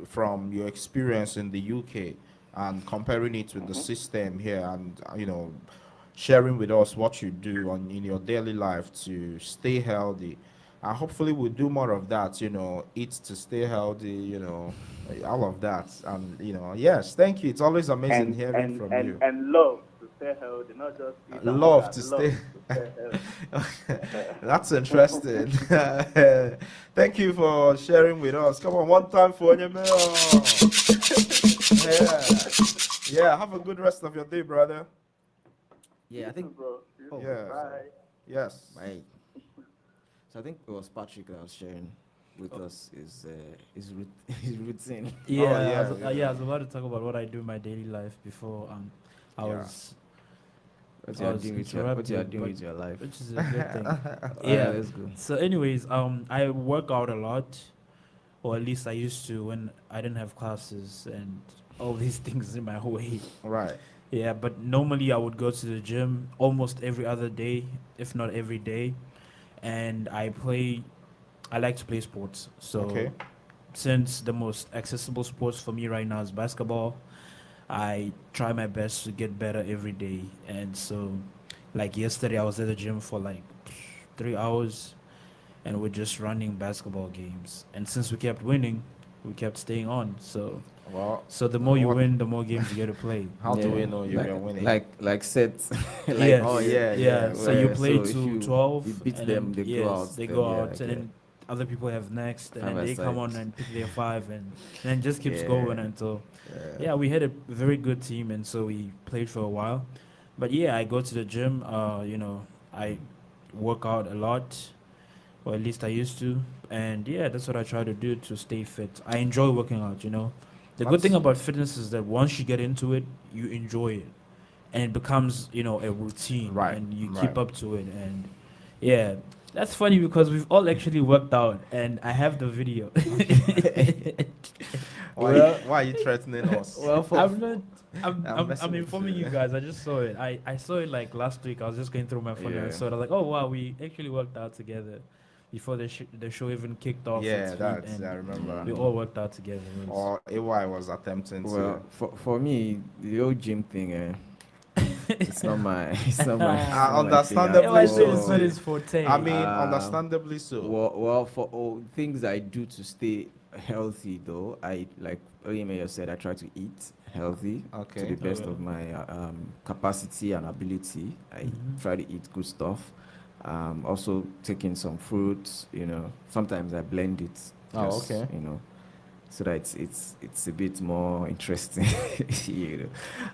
from your experience in the UK and comparing it with the system here, and, sharing with us what you do in your daily life to stay healthy. And hopefully we'll do more of that, eat to stay healthy, all of that. And, yes, thank you. It's always amazing hearing from you. And love to stay healthy, not just eat and Love work to out. stay. Love to stay healthy. That's interesting. Thank you for sharing with us. Come on, one time for Onyemeo. Yeah. Have a good rest of your day, brother. Yeah, I think. Bro, Oh, Yeah. bye. Yes. right. So I think it was Patrick that was sharing with us his routine. Yeah, yeah. I was about to talk about what I do in my daily life before I Yeah. was What I you are was doing with what you are interrupted, doing but with your life. which is a good thing. Yeah, Yeah. let's go. So, anyways, I work out a lot, or at least I used to when I didn't have classes and all these things in my way. Right. Yeah, but normally I would go to the gym almost every other day, if not every day, and I like to play sports. So Okay. since the most accessible sports for me right now is basketball, I try my best to get better every day. And so, like yesterday, I was at the gym for like 3 hours, and we're just running basketball games. And since we kept winning, we kept staying on. So, Well, so the more you what? win, the more games you get to play. How do we Yeah, know you like were winning? like sets. Like Yes. Oh yeah, Yeah. So you Well, play so if to you 12, beat and them, then they go out. yes, they Then go yeah, out, and okay. then other people have next, and then Five they come on aside. and pick their five, and then it just keeps Yeah. going until yeah, we had a very good team, and so we played for a while. But yeah, I go to the gym. I work out a lot, or at least I used to. And yeah, that's what I try to do to stay fit. I enjoy working out. The good thing That's- about fitness is that once you get into it, you enjoy it, and it becomes a routine, Right, and you right. keep up to it. And yeah, that's funny because we've all actually worked out, and I have the video. Why are you threatening us? Well, for I'm not. I'm messing I'm with informing you. you guys. I just saw it. I saw it like last week. I was just going through my phone and I Yeah. saw it. I was like, oh wow, we actually worked out together before the show even kicked off. Yeah, its feed, that's and I remember. we all worked out together. It was- Or AY was attempting well, to. for me, the old gym thing, it's not my it's not my it's not my thing at Understandably Yeah, I so, said it's not too. his forte. I mean, Um, understandably so. well, for all things I do to stay healthy, though, I like Oyeme said, I try to eat healthy to Okay. the best Okay. of my capacity and ability. I try to eat good stuff. Also taking some fruits. Sometimes I blend it. Oh, okay. So that it's a bit more interesting.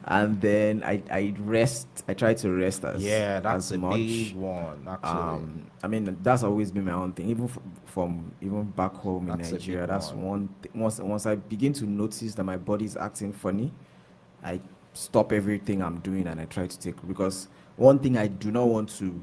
And then I rest. I try to rest Yeah, that's as a much. big one, actually. I mean, that's always been my own thing. Even from even back home in That's a big Nigeria, that's one. one. Once I begin to notice that my body is acting funny, I stop everything I'm doing and I try to take, because one thing I do not want to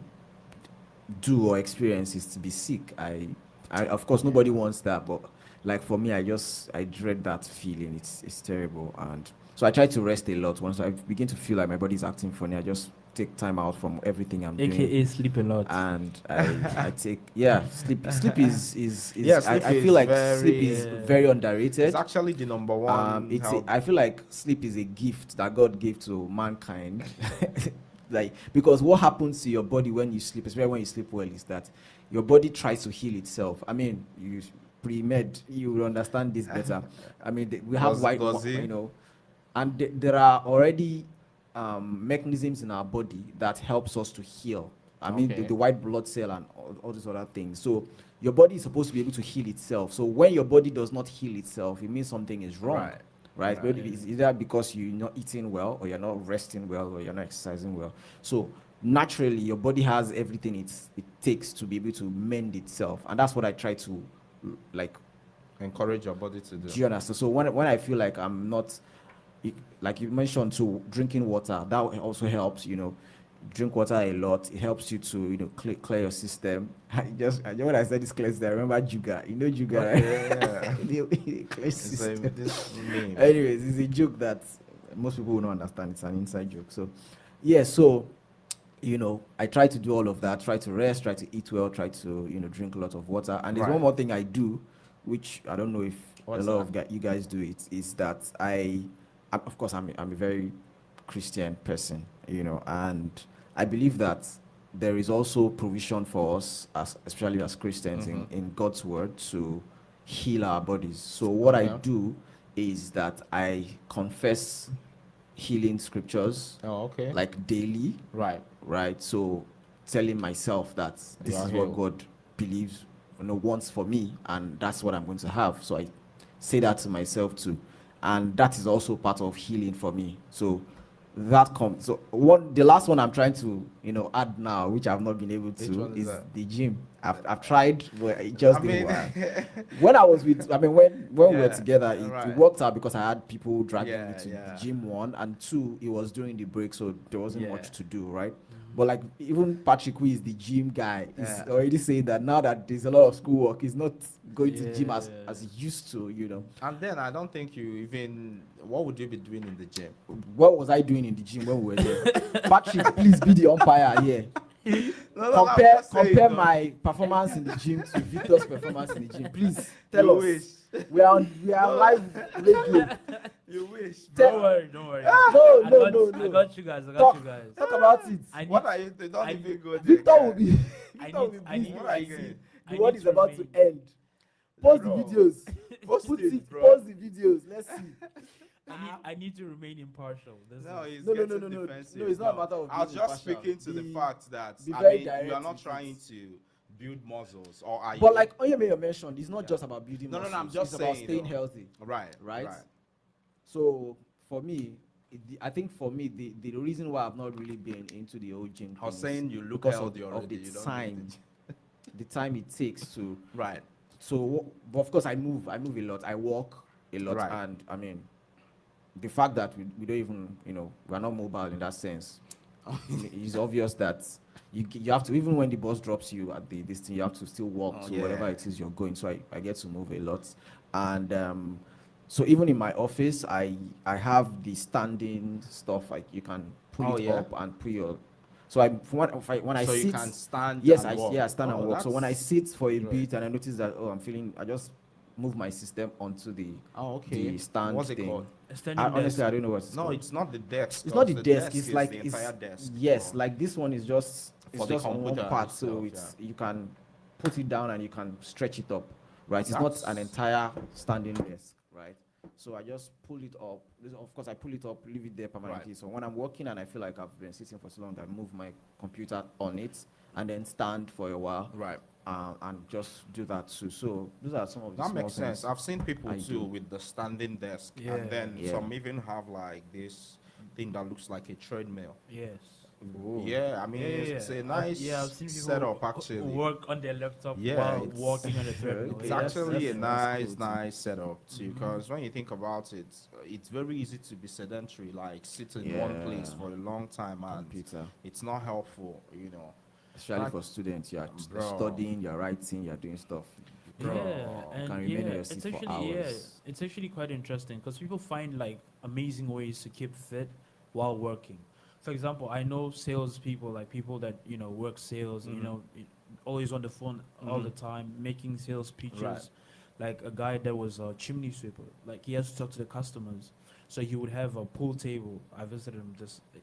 do or experience is to be sick. I of course nobody wants that, but like for me, I dread that feeling. It's terrible, and so I try to rest a lot. Once I begin to feel like my body's acting funny, I just take time out from everything I'm doing, AKA sleep a lot. and I take sleep is Yeah, I sleep feel is like sleep is very- very underrated. It's actually the number one. I feel like sleep is a gift that God gave to mankind. Like, because what happens to your body when you sleep, especially when you sleep well, is that your body tries to heal itself. I mean, you pre-med, you will understand this better. I mean, we have Does he? and there are already mechanisms in our body that helps us to heal. I mean, Okay. the white blood cell and all these other things. So your body is supposed to be able to heal itself. So when your body does not heal itself, it means something is wrong. Right. Right? Maybe it's either because you're not eating well, or you're not resting well, or you're not exercising well. So naturally, your body has everything it takes to be able to mend itself, and that's what I try to like. Encourage your body to Do do. you understand? So when I feel like I'm not, like you mentioned, to drinking water, that also helps. Drink water a lot. It helps you to clear your system. When I said this clear system, I remember Juga. Juga, right? Yeah. Clear It's system. this meme. Anyways, it's a joke that most people will not understand. It's an inside joke. So, yeah. So, I try to do all of that. Try to rest. Try to eat well. Try to drink a lot of water. And there's Right. one more thing I do, which I don't know if What's a lot of you guys do it. Is that of course, I'm a very Christian person, and I believe that there is also provision for us, especially as Christians, in God's word to heal our bodies. So what I Okay. do is that I confess healing scriptures Oh, okay. like daily, Right. right? So telling myself that this You are is what healed. God believes, wants for me, and that's what I'm going to have. So I say that to myself too. and that is also part of healing for me. So that comes. So the last one I'm trying to add now, which I've not been able Which to, one is is that? the gym. I've tried, but it just I didn't mean, work. When I was with, I mean, when we were Yeah, together, it right. worked out because I had people dragging me Yeah, to yeah. the gym, one, and two, it was during the break, so there wasn't Yeah. much to do, right? But like even Patrick, who is the gym guy, is Yeah. already saying that now that there's a lot of schoolwork, he's not going to the gym as Yeah. he used to, And then I don't think you even. What would you be doing in the gym? What was I doing in the gym when we were there? Patrick, please be the umpire here. No, I'm Compare just saying, though. my performance in the gym to Victor's performance in the gym. Please tell You us. wish. We are live radio. You wish, Tell- Don't worry, don't worry. No, I no, got, no, I no. got you guys. I got Talk, you guys. talk about it. I need, What are you doing? Don't I even need- go there. Victor guy. will be. I Victor will need- be I need- busy. What are I you see. doing? I The world need is to about to remain- end. Post the Bro. videos. Post Put it, it. bro. Post the videos. Let's see. I need to remain impartial. This No, is- he's No, no, getting no, no, no. defensive. No, it's not a matter of I was being just impartial. speaking to the Be- fact that be I very mean, you direct are not with trying it. to build muscles, or are you? But like Oyeme mentioned, it's not just about building No, no, no, muscles. I'm just it's about saying, staying though. healthy. right, Right? right. So for me, I think for me, the reason why I've not really been into the old gym I was thing is saying you look because healthy of already. the You don't time, need the time it takes to. Right. So, but of course, I move a lot. I walk a lot, Right. and I mean, the fact that we don't even, we're not mobile in that sense. It's obvious that you have to, even when the bus drops you at this thing, you have to still walk to wherever yeah. it is you're going. So I get to move a lot, and so even in my office, I have the standing stuff, like you can pull it up and put your. So when I So sit, you can stand. yes, and walk. I stand and Oh, walk. So when I that's sit for a great. bit and I notice that I just move my system onto the okay. the stand What's it thing. called? A standing Honestly, desk. I don't know what it's No, called. it's not the desk. It's not 'cause the desk. It's is like the it's entire desk. yes, bro. like this one is just For it's the just on one computer part, so itself, you can put it down and you can stretch it up, right? It's That's- not an entire standing desk, right? So I just pull it up. Of course, I pull it up, leave it there permanently. Right. So when I'm working and I feel like I've been sitting for so long, I move my computer on it and then stand for a while, Right. and just do that too. So those are some of the That small makes sense. things. I've seen people I too do. with the standing desk, Yeah. and then Yeah. some even have like this thing that looks like a treadmill. Yes. Ooh. Yeah, I mean, it's a nice I've seen people setup who actually. work on their laptop Yeah, while it's- walking on the treadmill. It's Yeah, actually a that's cool too. nice setup too, because when you think about it, it's very easy to be sedentary, like sit in one place Yeah. for a long time, and Computer. it's not helpful, you know. Especially Like- for students, you're Bro. studying, you're writing, you're doing stuff. Bro. Yeah, and can remain in yeah, your it's seat for actually hours. it's actually quite interesting because people find like amazing ways to keep fit while working. For example, I know salespeople, like people that work sales, always on the phone all the time, making sales pitches. Right. Like a guy that was a chimney sweeper, like he has to talk to the customers, so he would have a pool table. I visited him.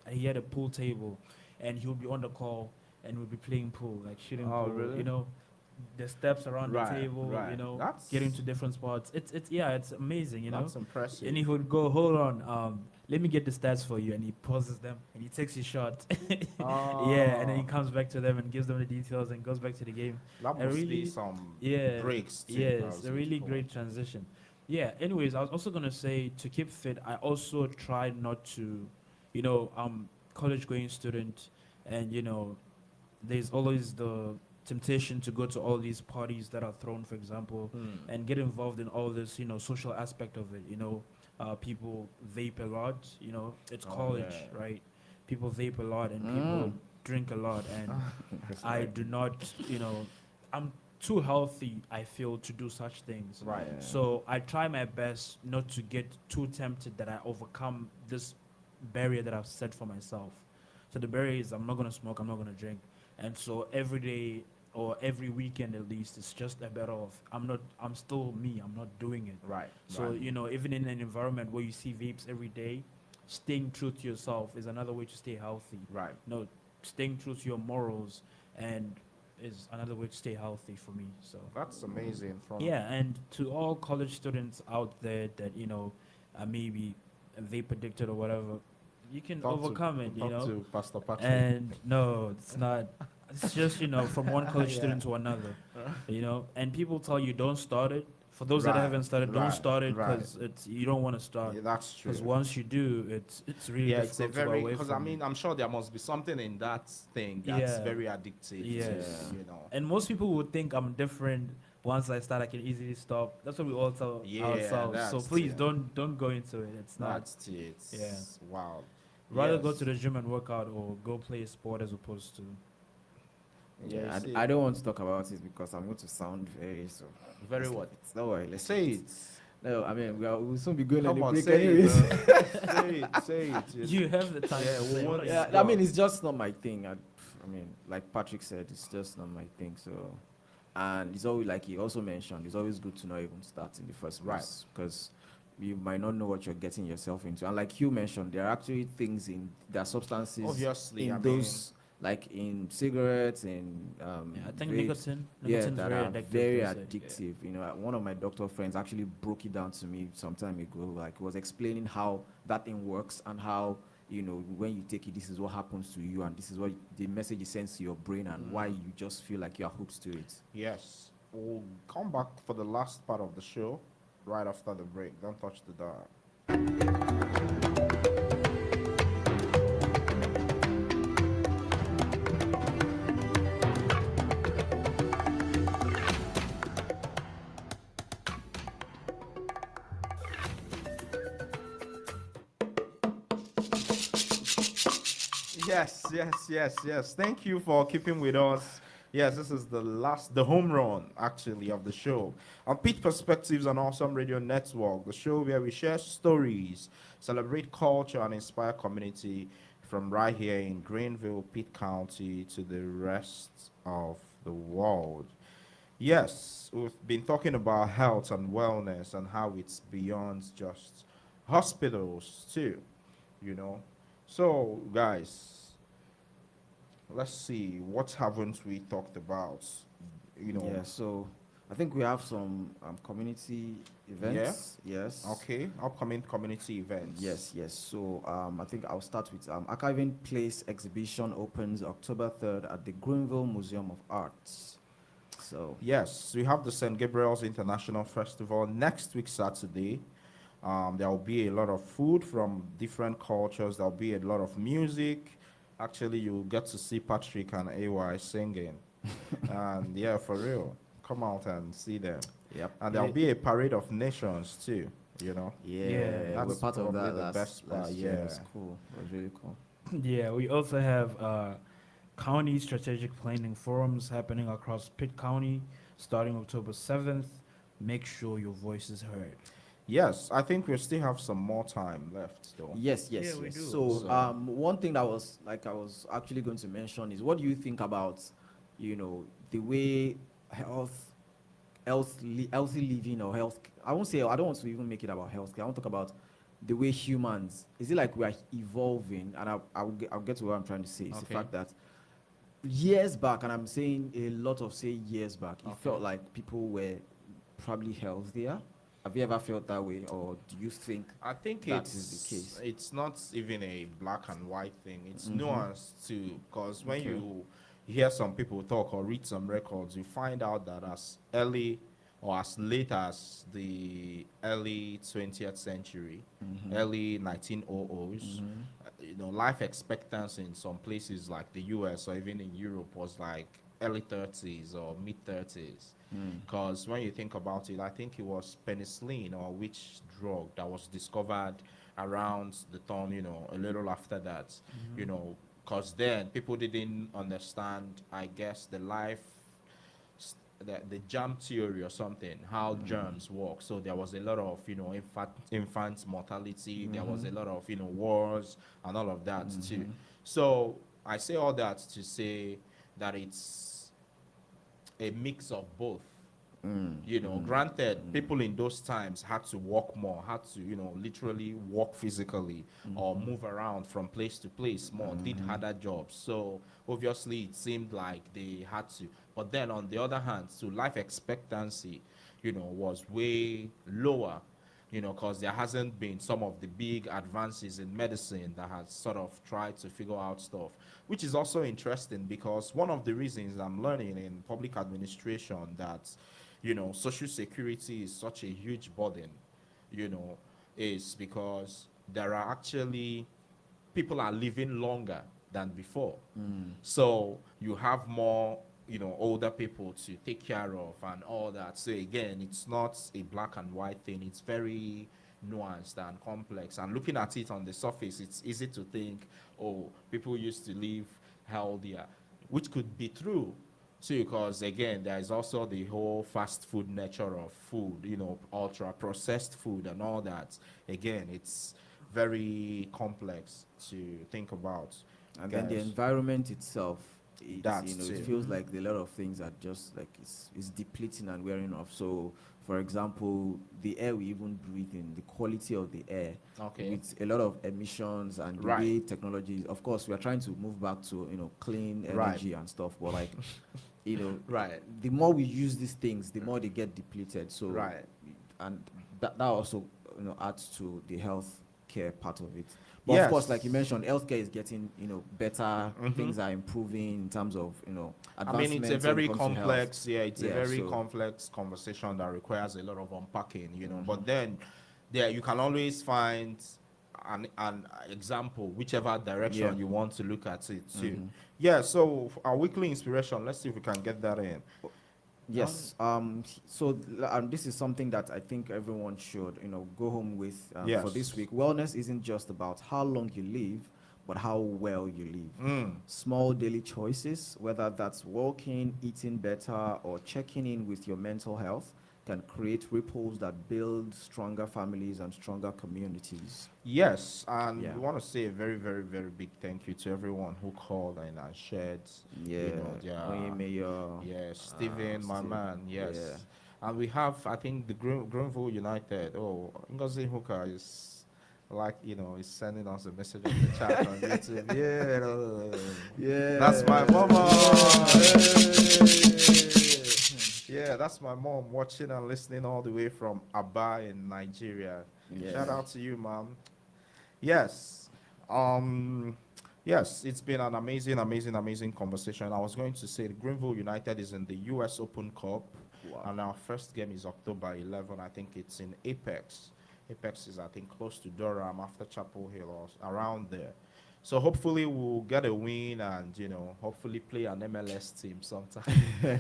He had a pool table, and he would be on the call and would be playing pool, like shooting Oh, pool. really? The steps around Right, the table, right. That's- getting to different spots. It's amazing, That's impressive. And he would go, hold on, let me get the stats for you, and he pauses them and he takes his shot. Yeah, and then he comes back to them and gives them the details and goes back to the game. That I must really- be some Yeah, breaks. Too, yeah, that it's was a really beautiful. great transition. Yeah. Anyways, I was also gonna say to keep fit, I also try not to, I'm college going student, and there's always the temptation to go to all these parties that are thrown, for example, and get involved in all this, social aspect of it. People vape a lot. It's Oh, college, yeah. right? People vape a lot and people drink a lot, and I do not, I'm too healthy, I feel, to do such things. Right. So I try my best not to get too tempted that I overcome this barrier that I've set for myself. So the barrier is I'm not going to smoke, I'm not going to drink. And so every day or every weekend at least, it's just a better of I'm still me, I'm not doing it. Right. So, right. even in an environment where you see vapes every day, staying true to yourself is another way to stay healthy. Right. Staying true to your morals and is another way to stay healthy for me. So That's amazing. From yeah, and to all college students out there that maybe vape addicted or whatever, you can Talk to- overcome it. talk to Pastor Patrick. And no, it's not. It's just from one college student to another. And people tell you don't start it. For those that Right, haven't started, don't right, start it right. because it's you don't want to start. Yeah, that's Because true. once you do, it's really Yeah, it's a difficult to go very away because I from mean it. I'm sure there must be something in that thing that's Yeah. very addictive Yes. to, you know. And most people would think I'm different. Once I start, I can easily stop. That's what we all tell Yeah, ourselves. So that's please it. don't go into it. It's not. That's it. Yeah. Wow. Rather go Yes. to the gym and work out or go play a sport as opposed to. Yeah, Yeah, you see. I don't want to talk about it because I'm going to sound very so. Very what? It's no worry. Let's Say leave it. No, I mean we'll soon be going on Come the on, break say it, anyways. bro. Say it, say it. You have the time. Yeah, to we say, want what are it. you Yeah, I mean it's just not my thing. I mean, like Patrick said, it's just not my thing. So, and it's always like he also mentioned, it's always good to not even start in the first Right. place because you might not know what you're getting yourself into. And like you mentioned, there are actually things in there are substances Obviously, in I mean, those like in cigarettes and Yeah, I think vapes, nicotine. yeah, Nicotine's that very are addictive. very they say. addictive. You know, one of my doctor friends actually broke it down to me some time ago. Like, he was explaining how that thing works and how, you know, when you take it, this is what happens to you, and this is what the message it sends to your brain, and why you just feel like you're hooked to it. yes. We'll come back for the last part of the show right after the break. Don't touch the dial. Yes, yes, yes, yes. Thank you for keeping with us. Yes, this is the home run, actually, of the show. On Pitt Perspectives on Awesome Radio Network, the show where we share stories, celebrate culture, and inspire community from right here in Greenville, Pitt County, to the rest of the world. Yes, we've been talking about health and wellness and how it's beyond just hospitals, too, you know. So, guys, let's see, what haven't we talked about? You know, Yeah, so I think we have some community events. Yes. okay, upcoming community events. Yes, yes. So I think I'll start with Archiving Place exhibition opens October 3rd at the Greenville Museum of Arts. So Yes, we have the St. Gabriel's International Festival next week, Saturday. There will be a lot of food from different cultures. There'll be a lot of music. Actually, you'll get to see Patrick and AY singing. And yeah, for real, come out and see them. yep. And there'll be a parade of nations too, you know. Yeah, we're That's part of probably that the last, best part, last year. It was yeah. cool. It was really cool. Yeah, we also have county strategic planning forums happening across Pitt County starting October 7th. Make sure your voice is heard. Yes, I think we still have some more time left though. Yes, yes, Yeah, we yes. do. So, So- one thing that was like I was actually going to mention is what do you think about, you know, the way healthy living or health? I won't say I don't want to even make it about health. I want to talk about the way humans. Is it like we are evolving? And I'll get to what I'm trying to say. It's the Okay. fact that years back, and I'm saying a lot of years back, it Okay. felt like people were probably healthier. Have you ever felt that way, or do you think? I think That it's is the case. it's not even a black and white thing. It's Mhm. nuanced too, because when Okay. you hear some people talk or read some records, you find out that as early or as late as the early 20th century, early 1900s, you know, life expectancy in some places like the US or even in Europe was like early 30s or mid 30s. Because when you think about it, I think it was penicillin or which drug that was discovered around the turn, you know, a little after that, you know, because then people didn't understand, I guess, the germ theory or something, how germs work. So there was a lot of, you know, infant mortality. There was a lot of, you know, wars and all of that too. So I say all that to say that it's a mix of both. You know, granted, people in those times had to walk more, had to, you know, literally walk physically or move around from place to place more, did harder jobs. So obviously it seemed like they had to. But then on the other hand, so life expectancy, you know, was way lower, you know, because there hasn't been some of the big advances in medicine that has sort of tried to figure out stuff, which is also interesting because one of the reasons I'm learning in public administration that social security is such a huge burden, is because there are actually people are living longer than before. So you have more, older people to take care of and all that. So again, it's not a black and white thing. It's very nuanced and complex. And looking at it on the surface, it's easy to think, oh, people used to live healthier, which could be true. So because again, there is also the whole fast food nature of food, ultra processed food and all that. Again, it's very complex to think about. And then the guys. environment itself, That's it it. feels like a lot of things are just like it's depleting and wearing off. So, for example, the air we even breathe in, the quality of the air, Okay. with a lot of emissions and the Right. way technology. Of course, we are trying to move back to clean Right. energy and stuff, but like Right. the more we use these things, the more they get depleted. So, Right. and that also adds to the health care part of it. But of course, like you mentioned, healthcare is getting better. Things are improving in terms of I mean, it's advancements a when very it comes to health. complex, it's a Yeah, very so- complex conversation that requires a lot of unpacking, But then, there you can always find an example, whichever direction Yeah. you want to look at it too. Yeah. So our weekly inspiration. Let's see if we can get that in. Yes. This is something that I think everyone should, go home with for this Yes. week. Wellness isn't just about how long you live, but how well you live. Small daily choices, whether that's walking, eating better, or checking in with your mental health, can create ripples that build stronger families and stronger communities. Yes, and Yeah. we want to say a very, very, very big thank you to everyone who called and shared, Mayor. yes, Steven, my Steve, man, yes. yeah. And we have, I think, the Greenville United. Oh, Ngozi Ihuka is is sending us a message on the chat on YouTube. Yeah. That's my mama. Yeah, that's my mom watching and listening all the way from Aba in Nigeria. Yeah. Shout out to you, mom. Yes. Yes, it's been an amazing, amazing, amazing conversation. I was going to say the Greenville United is in the US Open Cup. Wow. And our first game is October 11. I think it's in Apex. Apex is, I think, close to Durham after Chapel Hill or around there. So hopefully we'll get a win and, hopefully play an MLS team sometime,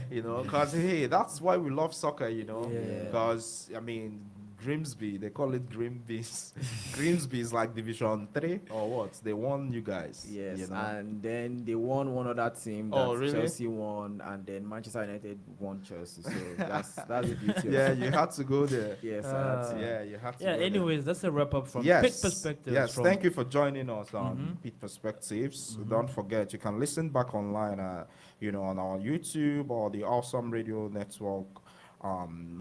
because, hey, that's why we love soccer, Yeah. because, I mean, Grimsby, they call it Grimbees. Grimsby is like Division 3 or what? They won you guys. Yes, and then they won one other team that Oh, really? Chelsea won, and then Manchester United won Chelsea. So that's the beauty of Yeah, it. you had to go there. Yes, I had to. Yeah, you had to Yeah, go there. anyways, that's a wrap up from Yes. Pitt Perspectives. Yes, from thank you for joining us on Pitt Perspectives. Don't forget, you can listen back online, on our YouTube or the Awesome Radio Network,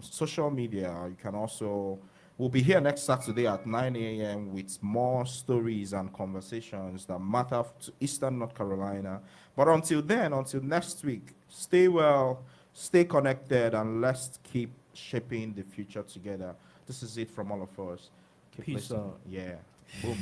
social media. You can also, we'll be here next Saturday at 9 a.m. with more stories and conversations that matter to Eastern North Carolina. But until then, until next week, stay well, stay connected, and let's keep shaping the future together. This is it from all of us. Keep Peace listening. out. Yeah. Boom.